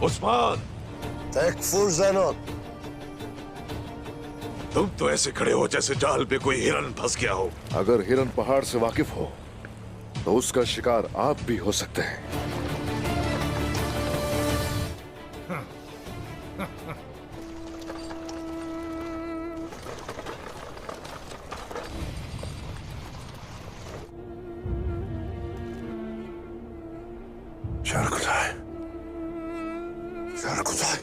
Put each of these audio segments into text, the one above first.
Usman, Tekfur Zenon. तुम तो ऐसे खड़े हो जैसे जाल पे कोई हिरन फंस गया हो। अगर हिरन पहाड़ से वाकिफ हो तो उसका शिकार आप भी हो सकते हैं। Şarkutay. Şarkutay.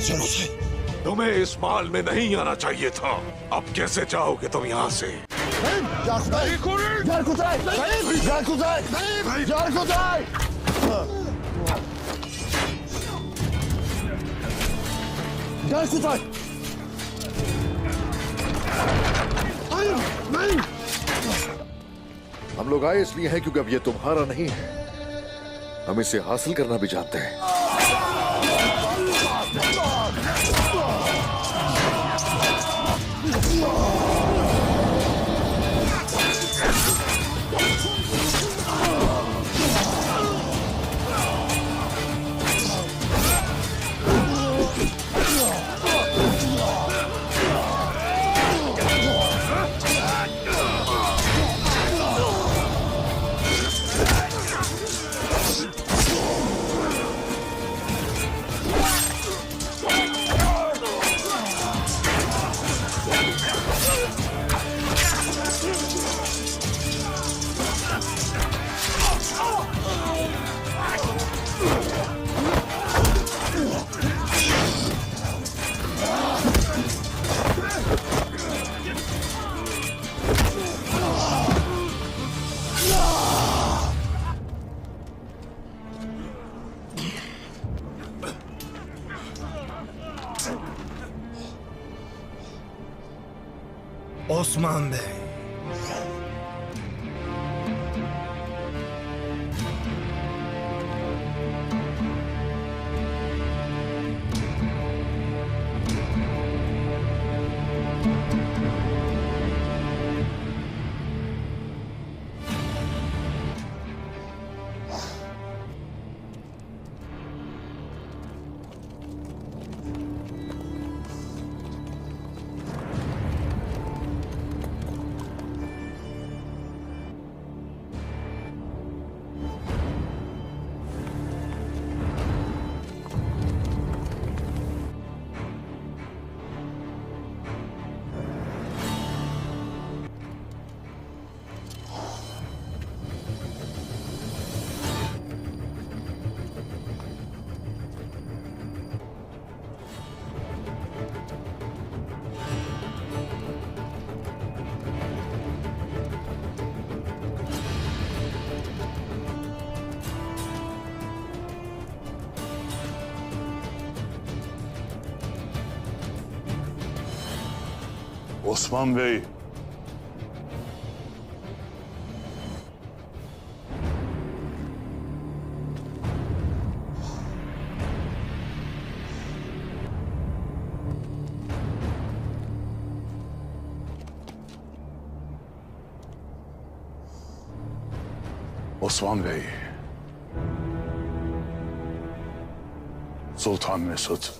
Şarkutay. तुम्हें इस माल में नहीं आना चाहिए था। अब कैसे जाओगे तुम यहाँ से? Şarkutay. Şarkutay. Şarkutay. Şarkutay. Şarkutay. Hayır, नहीं। हम लोग आए इसलिए हैं क्योंकि अब ये तुम्हारा नहीं है। हम इसे हासिल करना भी जानते हैं। Osman Bey. Osman Bey. Osman Bey. Sultan Mesut.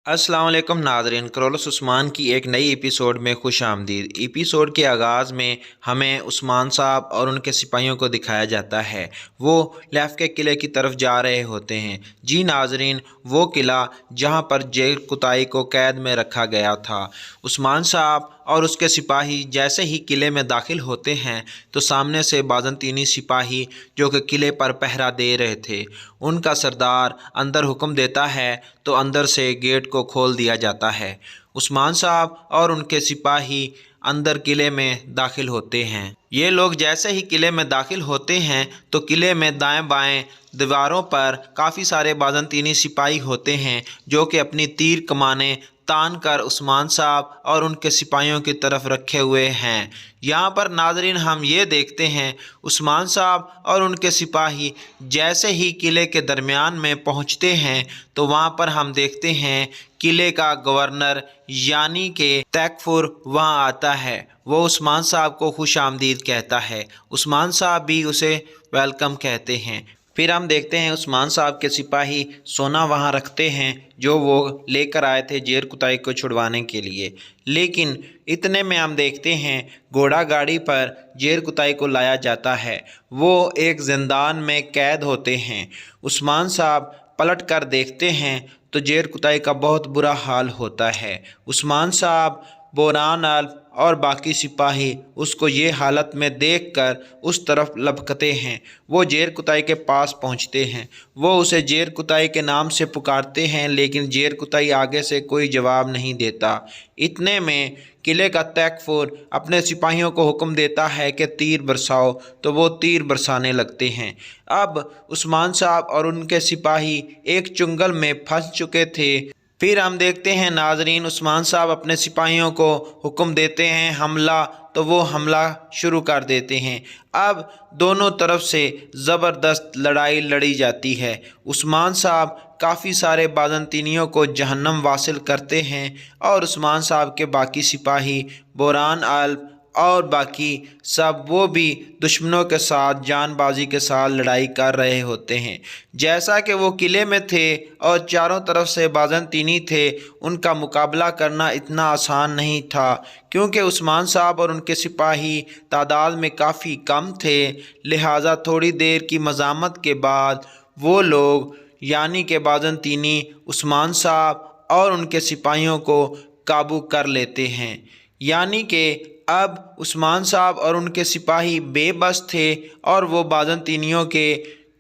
अस्सलाम वालेकुम नाज़रीन, करोलस उस्मान की एक नई एपिसोड में खुश आमदीद। एपिसोड के आगाज़ में हमें उस्मान साहब और उनके सिपाहियों को दिखाया जाता है। वो लैफ के किले की तरफ जा रहे होते हैं। जी नाज़रीन, वो किला जहाँ पर जेल कुताई को कैद में रखा गया था। उस्मान साहब और उसके सिपाही जैसे ही किले में दाखिल होते हैं तो सामने से बाज़ंतीनी सिपाही जो कि किले पर पहरा दे रहे थे, उनका सरदार अंदर हुक्म देता है तो अंदर से गेट को खोल दिया जाता है। उस्मान साहब और उनके सिपाही अंदर किले में दाखिल होते हैं। ये लोग जैसे ही किले में दाखिल होते हैं तो किले में दाएं बाएं दीवारों पर काफ़ी सारे बाज़ंतीनी सिपाही होते हैं जो कि अपनी तीर कमाने तान कर उस्मान साहब और उनके सिपाहियों की तरफ रखे हुए हैं। यहाँ पर नाज़रीन हम ये देखते हैं उस्मान साहब और उनके सिपाही जैसे ही किले के दरमियान में पहुँचते हैं तो वहाँ पर हम देखते हैं किले का गवर्नर यानी कि तैकफुर वहाँ आता है। वो उस्मान साहब को खुश आमदीद कहता है, उस्मान साहब भी उसे वेलकम कहते हैं। फिर हम देखते हैं उस्मान साहब के सिपाही सोना वहाँ रखते हैं जो वो लेकर आए थे जेर कुताई को छुड़वाने के लिए, लेकिन इतने में हम देखते हैं घोड़ा गाड़ी पर जेर कुताई को लाया जाता है। वो एक ज़िंदान में कैद होते हैं। उस्मान साहब पलट कर देखते हैं तो जेर कुताई का बहुत बुरा हाल होता है। उस्मान साहब, बोरान अल्फ और बाकी सिपाही उसको ये हालत में देखकर उस तरफ लपकते हैं। वो जेर कुताई के पास पहुंचते हैं। वो उसे जेर कुताई के नाम से पुकारते हैं, लेकिन जेर कुताई आगे से कोई जवाब नहीं देता। इतने में किले का तैकफुर अपने सिपाहियों को हुक्म देता है कि तीर बरसाओ, तो वो तीर बरसाने लगते हैं। अब उस्मान साहब और उनके सिपाही एक चुंगल में फंस चुके थे। फिर हम देखते हैं नाजरीन, उस्मान साहब अपने सिपाहियों को हुक्म देते हैं हमला, तो वो हमला शुरू कर देते हैं। अब दोनों तरफ से ज़बरदस्त लड़ाई लड़ी जाती है। उस्मान साहब काफ़ी सारे बाज़ंतीनियों को जहन्नम वासिल करते हैं और उस्मान साहब के बाकी सिपाही बोरान अल्फ और बाकी सब वो भी दुश्मनों के साथ जानबाजी के साथ लड़ाई कर रहे होते हैं। जैसा कि वो किले में थे और चारों तरफ से बाज़ंतीनी थे, उनका मुकाबला करना इतना आसान नहीं था क्योंकि उस्मान साहब और उनके सिपाही तादाद में काफ़ी कम थे। लिहाजा थोड़ी देर की मज़ामत के बाद वो लोग यानी कि बाज़ंतीनी उस्मान साहब और उनके सिपाहियों को काबू कर लेते हैं। यानी कि अब उस्मान साहब और उनके सिपाही बेबस थे और वो बाज़ंतीनियों के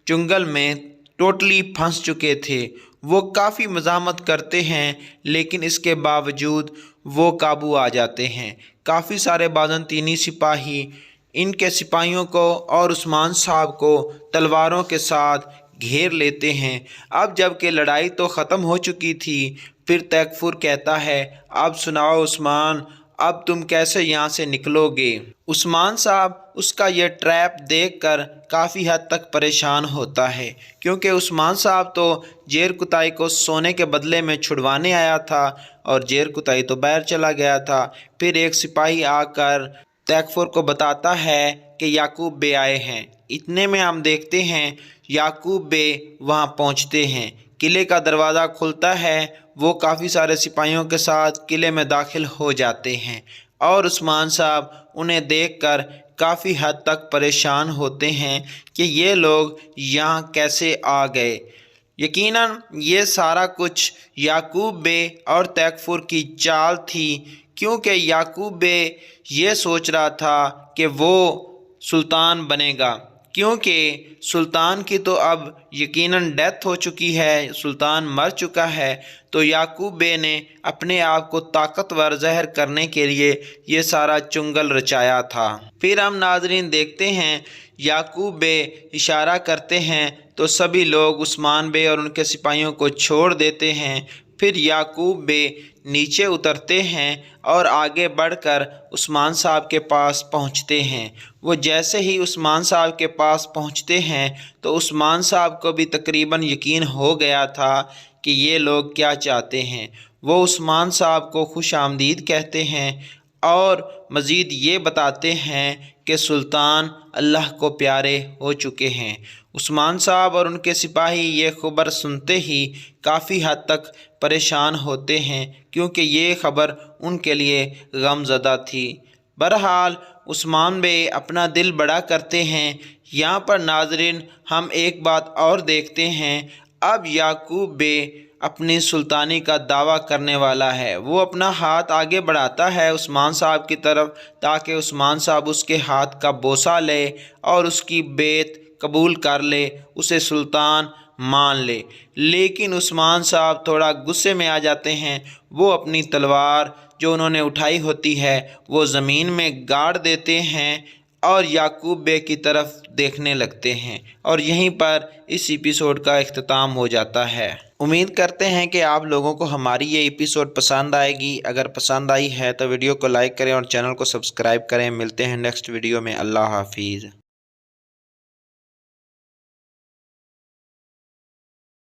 चुंगल में टोटली फंस चुके थे। वो काफ़ी मज़ामत करते हैं लेकिन इसके बावजूद वो काबू आ जाते हैं। काफ़ी सारे बाज़ंतीनी सिपाही इनके सिपाहियों को और उस्मान साहब को तलवारों के साथ घेर लेते हैं। अब जबकि लड़ाई तो ख़त्म हो चुकी थी, फिर तैकफुर कहता है, अब सुनाओ उस्मान, अब तुम कैसे यहाँ से निकलोगे। उस्मान साहब उसका ये ट्रैप देखकर काफ़ी हद तक परेशान होता है क्योंकि उस्मान साहब तो जेर कुताई को सोने के बदले में छुड़वाने आया था और जेर कुताई तो बाहर चला गया था। फिर एक सिपाही आकर तैकफुर को बताता है कि याकूब बे आए हैं। इतने में हम देखते हैं याकूब बे वहाँ पहुँचते हैं। किले का दरवाज़ा खुलता है। वो काफ़ी सारे सिपाहियों के साथ किले में दाखिल हो जाते हैं और उस्मान साहब उन्हें देखकर काफ़ी हद तक परेशान होते हैं कि ये लोग यहाँ कैसे आ गए। यकीनन ये सारा कुछ याकूब बे और तैकफुर की चाल थी क्योंकि याकूब बे ये सोच रहा था कि वो सुल्तान बनेगा क्योंकि सुल्तान की तो अब यकीनन डेथ हो चुकी है, सुल्तान मर चुका है। तो याकूब बे ने अपने आप को ताकतवर ज़हर करने के लिए ये सारा चुंगल रचाया था। फिर हम नाजरीन देखते हैं याकूब बे इशारा करते हैं तो सभी लोग उस्मान बे और उनके सिपाहियों को छोड़ देते हैं। फिर याकूब बे नीचे उतरते हैं और आगे बढ़कर उस्मान साहब के पास पहुंचते हैं। वो जैसे ही उस्मान साहब के पास पहुंचते हैं तो उस्मान साहब को भी तकरीबन यकीन हो गया था कि ये लोग क्या चाहते हैं। वो उस्मान साहब को खुश आमदीद कहते हैं और मज़ीद ये बताते हैं कि کہ سلطان اللہ کو پیارے ہو چکے ہیں۔ عثمان صاحب اور ان کے سپاہی یہ خبر سنتے ہی کافی حد تک پریشان ہوتے ہیں، کیونکہ یہ خبر ان کے لیے غم زدہ تھی۔ بہرحال عثمان بے اپنا دل بڑا کرتے ہیں۔ یہاں پر ناظرین ہم ایک بات اور دیکھتے ہیں، اب یعقوب بے اپنی سلطانی کا دعویٰ کرنے والا ہے۔ وہ اپنا ہاتھ آگے بڑھاتا ہے عثمان صاحب کی طرف، تاکہ عثمان صاحب اس کے ہاتھ کا بوسہ لے اور اس کی بیعت قبول کر لے، اسے سلطان مان لے۔ لیکن عثمان صاحب تھوڑا غصے میں آ جاتے ہیں۔ وہ اپنی تلوار جو انہوں نے اٹھائی ہوتی ہے وہ زمین میں گاڑ دیتے ہیں اور یعقوب بے کی طرف دیکھنے لگتے ہیں، اور یہیں پر اس ایپیسوڈ کا اختتام ہو جاتا ہے۔ امید کرتے ہیں کہ آپ لوگوں کو ہماری یہ ایپیسوڈ پسند آئے گی۔ اگر پسند آئی ہے تو ویڈیو کو لائک کریں اور چینل کو سبسکرائب کریں۔ ملتے ہیں نیکسٹ ویڈیو میں۔ اللہ حافظ۔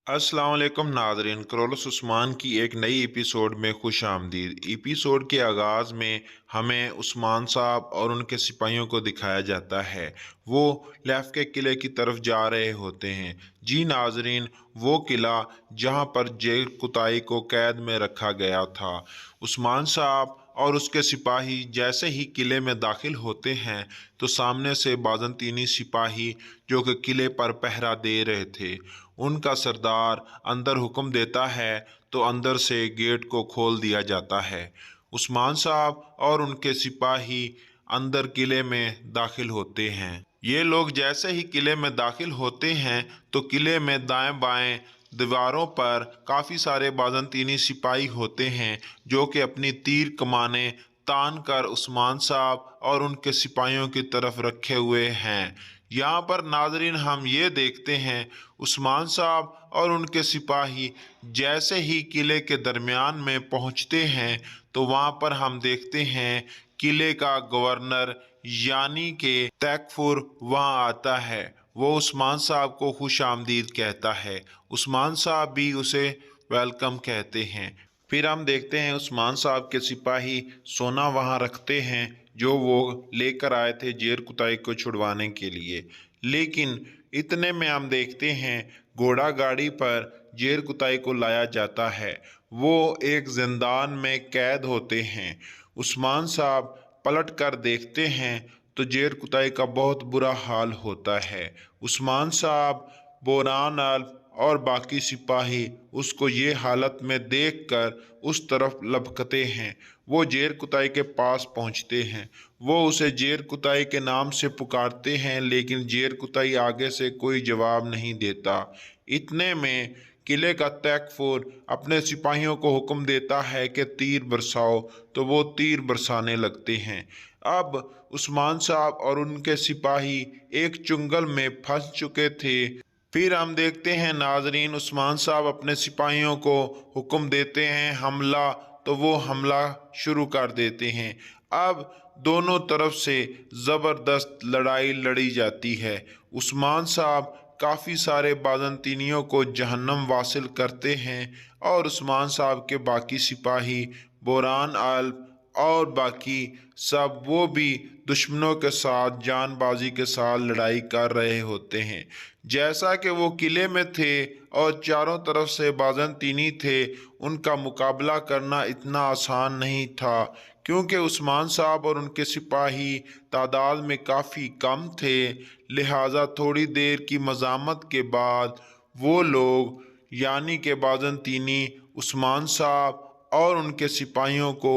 السلام علیکم ناظرین، کرولس عثمان کی ایک نئی ایپیسوڈ میں خوش آمدید۔ ایپیسوڈ کے آغاز میں ہمیں عثمان صاحب اور ان کے سپاہیوں کو دکھایا جاتا ہے۔ وہ لیف کے قلعے کی طرف جا رہے ہوتے ہیں۔ جی ناظرین، وہ قلعہ جہاں پر زیر قطائی کو قید میں رکھا گیا تھا۔ عثمان صاحب اور اس کے سپاہی جیسے ہی قلعے میں داخل ہوتے ہیں تو سامنے سے بازنطینی سپاہی جو کہ قلعے پر پہرا دے رہے تھے، ان کا سردار اندر حکم دیتا ہے تو اندر سے گیٹ کو کھول دیا جاتا ہے۔ عثمان صاحب اور ان کے سپاہی اندر قلعے میں داخل ہوتے ہیں۔ یہ لوگ جیسے ہی قلعے میں داخل ہوتے ہیں تو قلعے میں دائیں بائیں دیواروں پر کافی سارے بازنطینی سپاہی ہوتے ہیں جو کہ اپنی تیر کمانیں تان کر عثمان صاحب اور ان کے سپاہیوں کی طرف رکھے ہوئے ہیں۔ یہاں پر ناظرین ہم یہ دیکھتے ہیں عثمان صاحب اور ان کے سپاہی جیسے ہی قلعے کے درمیان میں پہنچتے ہیں تو وہاں پر ہم دیکھتے ہیں قلعے کا گورنر یعنی کہ تیکفر وہاں آتا ہے۔ وہ عثمان صاحب کو خوش آمدید کہتا ہے۔ عثمان صاحب بھی اسے ویلکم کہتے ہیں۔ پھر ہم دیکھتے ہیں عثمان صاحب کے سپاہی سونا وہاں رکھتے ہیں جو وہ لے کر آئے تھے زیر قطائی کو چھڑوانے کے لیے، لیکن اتنے میں ہم دیکھتے ہیں گھوڑا گاڑی پر زیر قطائی کو لایا جاتا ہے۔ وہ ایک زندان میں قید ہوتے ہیں۔ عثمان صاحب پلٹ کر دیکھتے ہیں تو زیر قطائی کا بہت برا حال ہوتا ہے۔ عثمان صاحب، بوران الف اور باقی سپاہی اس کو یہ حالت میں دیکھ کر اس طرف لپکتے ہیں۔ وہ زیر قطائی کے پاس پہنچتے ہیں۔ وہ اسے زیر قطائی کے نام سے پکارتے ہیں، لیکن زیر قطائی آگے سے کوئی جواب نہیں دیتا۔ اتنے میں قلعے کا تیکفر اپنے سپاہیوں کو حکم دیتا ہے کہ تیر برساؤ، تو وہ تیر برسانے لگتے ہیں۔ اب عثمان صاحب اور ان کے سپاہی ایک چنگل میں پھنس چکے تھے۔ پھر ہم دیکھتے ہیں ناظرین عثمان صاحب اپنے سپاہیوں کو حکم دیتے ہیں حملہ، تو وہ حملہ شروع کر دیتے ہیں۔ اب دونوں طرف سے زبردست لڑائی لڑی جاتی ہے۔ عثمان صاحب کافی سارے بازنطینیوں کو جہنم واصل کرتے ہیں اور عثمان صاحب کے باقی سپاہی بوران الف اور باقی سب وہ بھی دشمنوں کے ساتھ جان بازی کے ساتھ لڑائی کر رہے ہوتے ہیں۔ جیسا کہ وہ قلعے میں تھے اور چاروں طرف سے بازنطینی تھے، ان کا مقابلہ کرنا اتنا آسان نہیں تھا، کیونکہ عثمان صاحب اور ان کے سپاہی تعداد میں کافی کم تھے۔ لہٰذا تھوڑی دیر کی مزاحمت کے بعد وہ لوگ یعنی کہ بازنطینی عثمان صاحب اور ان کے سپاہیوں کو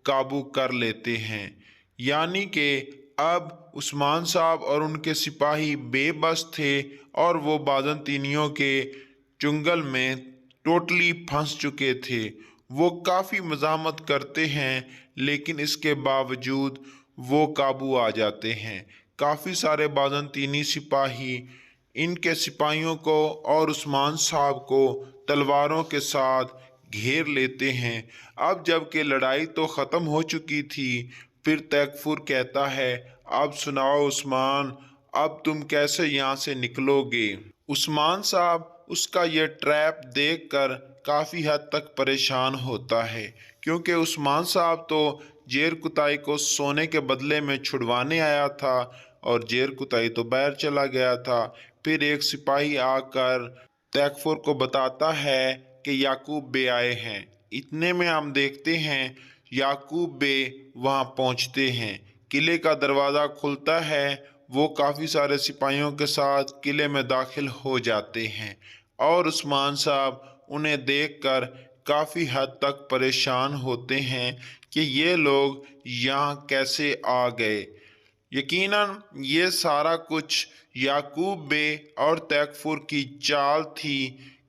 قابو کر لیتے ہیں۔ یعنی کہ اب عثمان صاحب اور ان کے سپاہی بے بس تھے اور وہ بازنطینیوں کے چنگل میں ٹوٹلی پھنس چکے تھے۔ وہ کافی مزاحمت کرتے ہیں، لیکن اس کے باوجود وہ قابو آ جاتے ہیں۔ کافی سارے بازنطینی سپاہی ان کے سپاہیوں کو اور عثمان صاحب کو تلواروں کے ساتھ گھیر لیتے ہیں۔ اب جب کہ لڑائی تو ختم ہو چکی تھی، پھر تیکفر کہتا ہے، اب سناؤ عثمان، اب تم کیسے یہاں سے نکلو گے؟ عثمان صاحب اس کا یہ ٹریپ دیکھ کر کافی حد تک پریشان ہوتا ہے، کیونکہ عثمان صاحب تو जेर कुताई को सोने के बदले में छुड़वाने आया था और जेर कुताई तो बाहर चला गया था। फिर एक सिपाही आकर तैकफुर को बताता है कि याकूब बे आए हैं। इतने में हम देखते हैं याकूब बे वहां पहुंचते हैं। किले का दरवाज़ा खुलता है। वो काफ़ी सारे सिपाहियों के साथ किले में दाखिल हो जाते हैं और उस्मान साहब उन्हें देखकर काफ़ी हद तक परेशान होते हैं कि ये लोग यहाँ कैसे आ गए। यकीनन ये सारा कुछ याकूब बे और तैकफुर की चाल थी,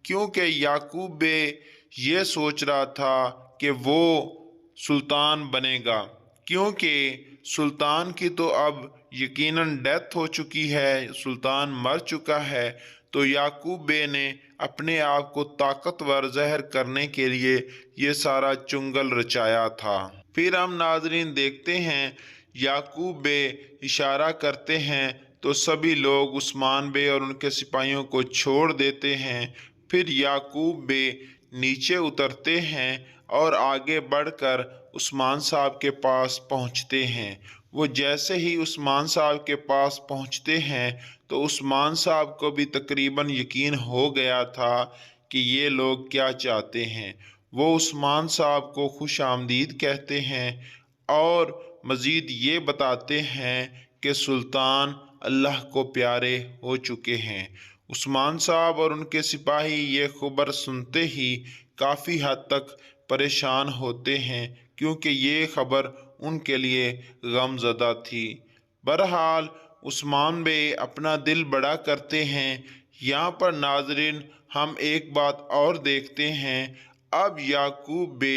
क्योंकि याकूब बे ये सोच रहा था कि वो सुल्तान बनेगा, क्योंकि सुल्तान की तो अब यकीनन डेथ हो चुकी है, सुल्तान मर चुका है। तो याकूब बे ने अपने आप को ताकतवर ज़हर करने के लिए ये सारा चुंगल रचाया था। फिर हम नाज़रीन देखते हैं याकूब बे इशारा करते हैं तो सभी लोग उस्मान बे और उनके सिपाहियों को छोड़ देते हैं। फिर याकूब बे नीचे उतरते हैं और आगे बढ़कर उस्मान साहब के पास पहुंचते हैं। वो जैसे ही उस्मान साहब के पास पहुंचते हैं तो उस्मान साहब को भी तकरीबन यकीन हो गया था कि ये लोग क्या चाहते हैं। वो उस्मान साहब को खुश आमदीद कहते हैं और मज़ीद ये बताते हैं कि सुल्तान अल्लाह को प्यारे हो चुके हैं। उस्मान साहब और उनके सिपाही ये खबर सुनते ही काफ़ी हद तक परेशान होते हैं, क्योंकि ये खबर उनके लिए गमज़दा थी। बहरहाल उस्मान बे अपना दिल बड़ा करते हैं। यहाँ पर नाज़रीन हम एक बात और देखते हैं, अब याकूब बे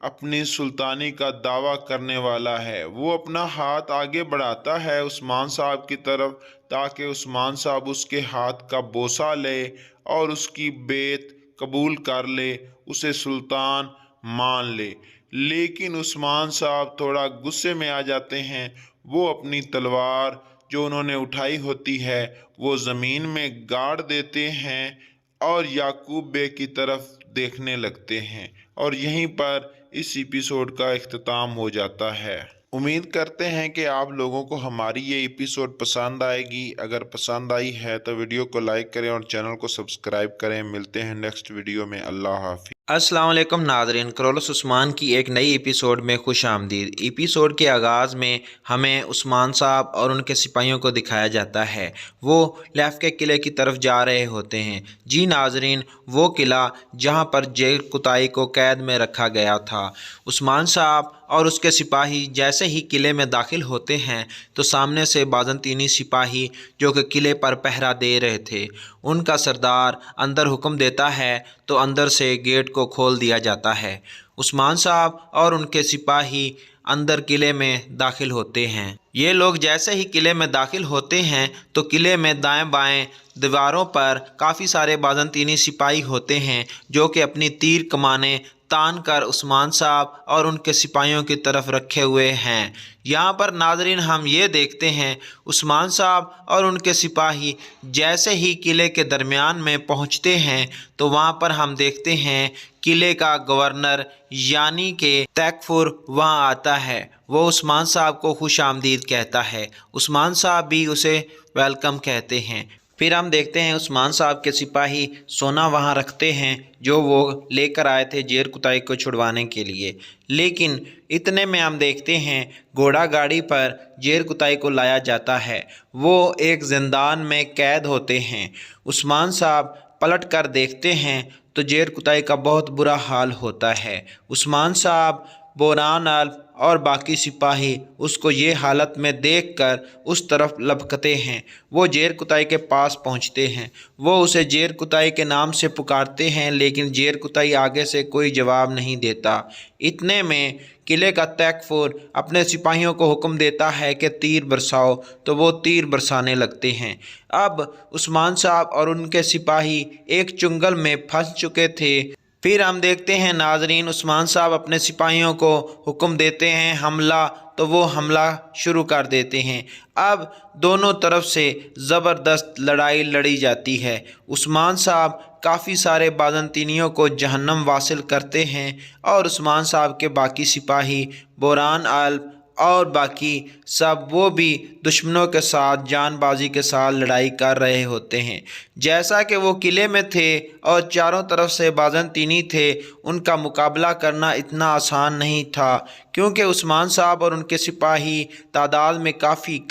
अपनी सुल्तानी का दावा करने वाला है। वो अपना हाथ आगे बढ़ाता है उस्मान साहब की तरफ, ताकि उस्मान साहब उसके हाथ का बोसा ले और उसकी बेत कबूल कर ले, उसे सुल्तान मान ले। लेकिन उस्मान साहब थोड़ा गुस्से में आ जाते हैं। वो अपनी तलवार जो उन्होंने उठाई होती है वो ज़मीन में गाड़ देते हैं और याकूब बे की तरफ देखने लगते हैं, और यहीं पर इस एपिसोड का इख्तिताम हो जाता है। उम्मीद करते हैं कि आप लोगों को हमारी ये एपिसोड पसंद आएगी। अगर पसंद आई है तो वीडियो को लाइक करें और चैनल को सब्सक्राइब करें। मिलते हैं नेक्स्ट वीडियो में। अल्लाह हाफिज़। अस्सलाम वालेकुम नाज़रीन, करोलस उस्मान की एक नई एपिसोड में खुश आमदीद। एपिसोड के आगाज़ में हमें उस्मान साहब और उनके सिपाहियों को दिखाया जाता है। वो लैफ के किले की तरफ जा रहे होते हैं। जी नाज़रीन, वो किला जहां पर जेर कुताई को कैद में रखा गया था। उस्मान साहब और उसके सिपाही जैसे ही किले में दाखिल होते हैं तो सामने से बाज़ंतीनी सिपाही जो कि किले पर पहरा दे रहे थे, उनका सरदार अंदर हुक्म देता है तो अंदर से गेट को खोल दिया जाता है। उस्मान साहब और उनके सिपाही अंदर किले में दाखिल होते हैं। ये लोग जैसे ही किले में दाखिल होते हैं तो किले में दाएं बाएं दीवारों पर काफ़ी सारे बाज़ंतीनी सिपाही होते हैं जो कि अपनी तीर कमाने तान कर उस्मान साहब और उनके सिपाहियों की तरफ रखे हुए हैं। यहाँ पर नाज़रीन हम ये देखते हैं उस्मान साहब और उनके सिपाही जैसे ही किले के दरमियान में पहुँचते हैं तो वहाँ पर हम देखते हैं किले का गवर्नर यानी कि तैकफुर वहाँ आता है। वो उस्मान साहब को खुश आमदीद कहता है। उस्मान साहब भी उसे वेलकम कहते हैं। फिर हम देखते हैं उस्मान साहब के सिपाही सोना वहाँ रखते हैं जो वो लेकर आए थे जेर कुताई को छुड़वाने के लिए। लेकिन इतने में हम देखते हैं घोड़ा गाड़ी पर जेर कुताई को लाया जाता है। वो एक ज़िंदान में कैद होते हैं। उस्मान साहब पलट कर देखते हैं तो जेर कुताई का बहुत बुरा हाल होता है। उस्मान साहब, बोरान अल और बाकी सिपाही उसको ये हालत में देखकर उस तरफ लपकते हैं। वो जेर कुताई के पास पहुंचते हैं। वो उसे जेर कुताई के नाम से पुकारते हैं, लेकिन जेर कुताई आगे से कोई जवाब नहीं देता। इतने में किले का तैकफुर अपने सिपाहियों को हुक्म देता है कि तीर बरसाओ, तो वो तीर बरसाने लगते हैं। अब उस्मान साहब और उनके सिपाही एक चुंगल में फंस चुके थे। پھر ہم دیکھتے ہیں ناظرین عثمان صاحب اپنے سپاہیوں کو حکم دیتے ہیں حملہ، تو وہ حملہ شروع کر دیتے ہیں۔ اب دونوں طرف سے زبردست لڑائی لڑی جاتی ہے۔ عثمان صاحب کافی سارے بازنطینیوں کو جہنم واصل کرتے ہیں اور عثمان صاحب کے باقی سپاہی بوران الب اور باقی سب وہ بھی دشمنوں کے ساتھ جان بازی کے ساتھ لڑائی کر رہے ہوتے ہیں۔ جیسا کہ وہ قلعے میں تھے اور چاروں طرف سے بازنطینی تھے، ان کا مقابلہ کرنا اتنا آسان نہیں تھا، کیونکہ عثمان صاحب اور ان کے سپاہی تعداد میں کافی کم